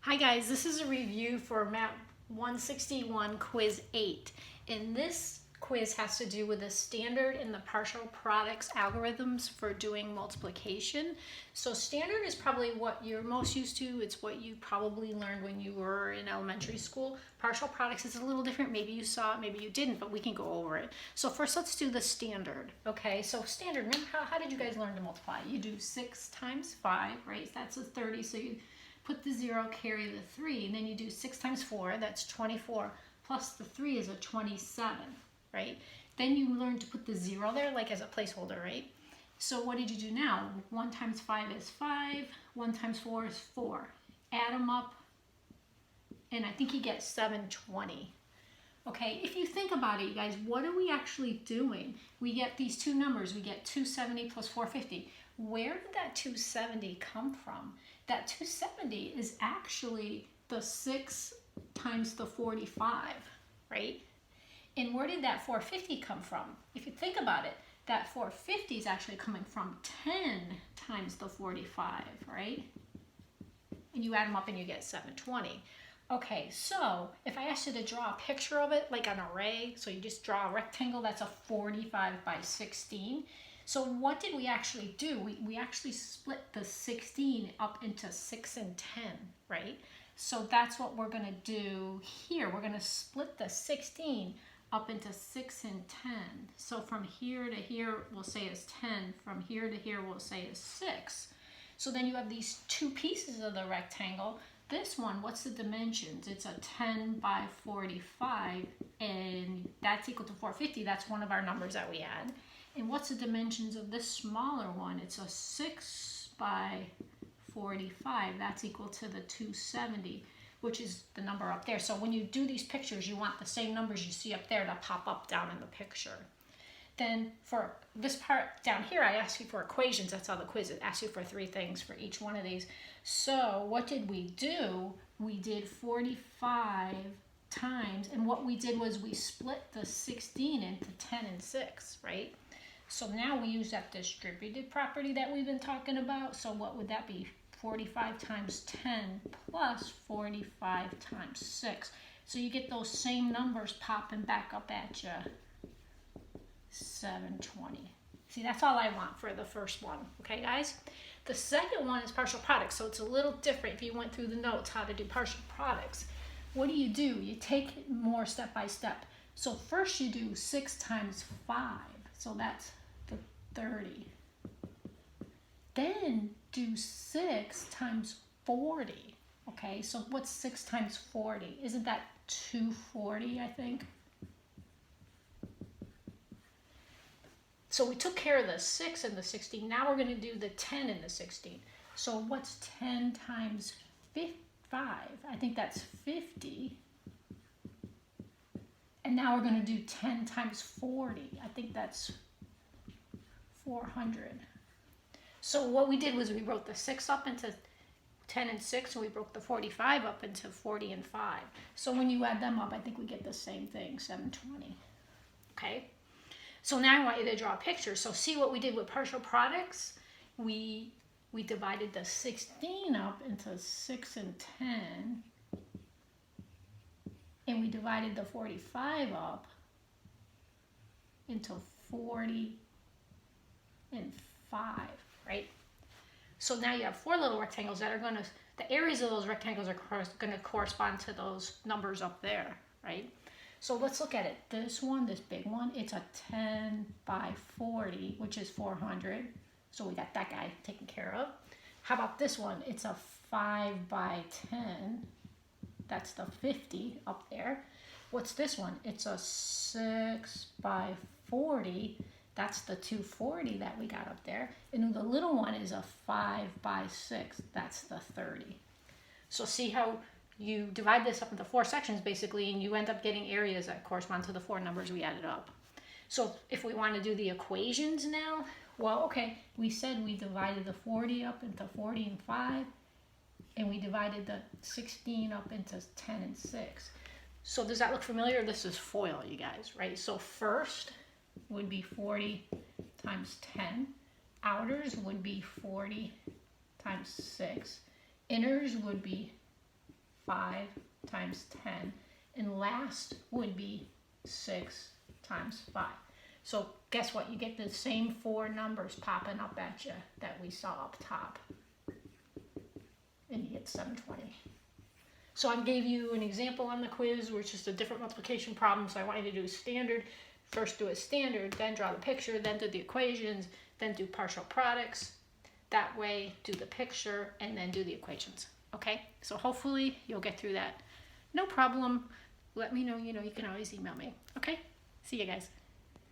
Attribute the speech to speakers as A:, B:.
A: Hi guys, this is a review for Map 161 Quiz 8. And this quiz has to do with the standard and the partial products algorithms for doing multiplication. So standard is probably what you're most used to. It's what you probably learned when you were in elementary school. Partial products is a little different. Maybe you saw it, maybe you didn't, but we can go over it. So first let's do the standard. Okay, so standard, remember how did you guys learn to multiply? You do 6 times 5, right? That's a 30, so you put the 0, carry the 3, and then you do 6 times 4, that's 24, plus the 3 is a 27, right? Then you learn to put the 0 there, like as a placeholder, right? So what did you do now? 1 times 5 is 5, 1 times 4 is 4. Add them up, and I think you get 720. Okay, if you think about it, you guys, what are we actually doing? We get these two numbers. We get 270 plus 450. Where did that 270 come from? That 270 is actually the 6 times the 45, right? And where did that 450 come from? If you think about it, that 450 is actually coming from 10 times the 45, right? And you add them up and you get 720. Okay, so if I asked you to draw a picture of it, like an array, so you just draw a rectangle, that's a 45 by 16. So what did we actually do? We actually split the 16 up into 6 and 10, right? So that's what we're going to do here. We're going to split the 16 up into 6 and 10. So from here to here, we'll say is 10. From here to here, we'll say is 6. So then you have these two pieces of the rectangle. This one, what's the dimensions? It's a 10 by 45, and that's equal to 450. That's one of our numbers that we had. And what's the dimensions of this smaller one? It's a 6 by 45. That's equal to the 270, which is the number up there. So when you do these pictures, you want the same numbers you see up there to pop up down in the picture. Then for this part down here, I asked you for equations. That's how the quiz is. It asks you for 3 things for each one of these. So what did we do? We did 45 times, and what we did was we split the 16 into 10 and 6, right? So now we use that distributed property that we've been talking about. So what would that be? 45 times 10 plus 45 times 6. So you get those same numbers popping back up at you. 720. See, that's all I want for the first one. Okay, guys? The second one is partial products. So it's a little different if you went through the notes how to do partial products. What do? You take it more step by step. So first you do 6 times 5. So that's the 30. Then do 6 times 40. Okay, so what's 6 times 40? Isn't that 240, I think? So we took care of the 6 and the 16. Now we're going to do the 10 and the 16. So what's 10 times 5? I think that's 50. And now we're going to do 10 times 40. I think that's 400. So what we did was we broke the 6 up into 10 and 6, and we broke the 45 up into 40 and 5. So when you add them up, I think we get the same thing, 720. Okay? So now I want you to draw a picture. So see what we did with partial products? We divided the 16 up into 6 and 10. And we divided the 45 up into 40 and 5, right? So now you have 4 little rectangles that are going to, the areas of those rectangles are going to correspond to those numbers up there, right? So let's look at it. This one, this big one, it's a 10 by 40, which is 400. So we got that guy taken care of. How about this one? It's a 5 by 10. That's the 50 up there. What's this one? It's a 6 by 40. That's the 240 that we got up there. And the little one is a 5 by 6. That's the 30. So see how you divide this up into 4 sections basically, and you end up getting areas that correspond to the 4 numbers we added up. So if we want to do the equations now, well, okay, we said we divided the 40 up into 40 and 5, and we divided the 16 up into 10 and 6. So does that look familiar? This is FOIL, you guys, right? So first would be 40 times 10. Outers would be 40 times 6. Inners would be 5 times 10. And last would be 6 times 5. So guess what? You get the same 4 numbers popping up at you that we saw up top. And you get 720. So I gave you an example on the quiz where it's just a different multiplication problem. So I want you to do standard. First do a standard, then draw the picture, then do the equations, then do partial products. That way, do the picture, and then do the equations. Okay? So hopefully you'll get through that. No problem. Let me know, you can always email me. Okay? See you guys.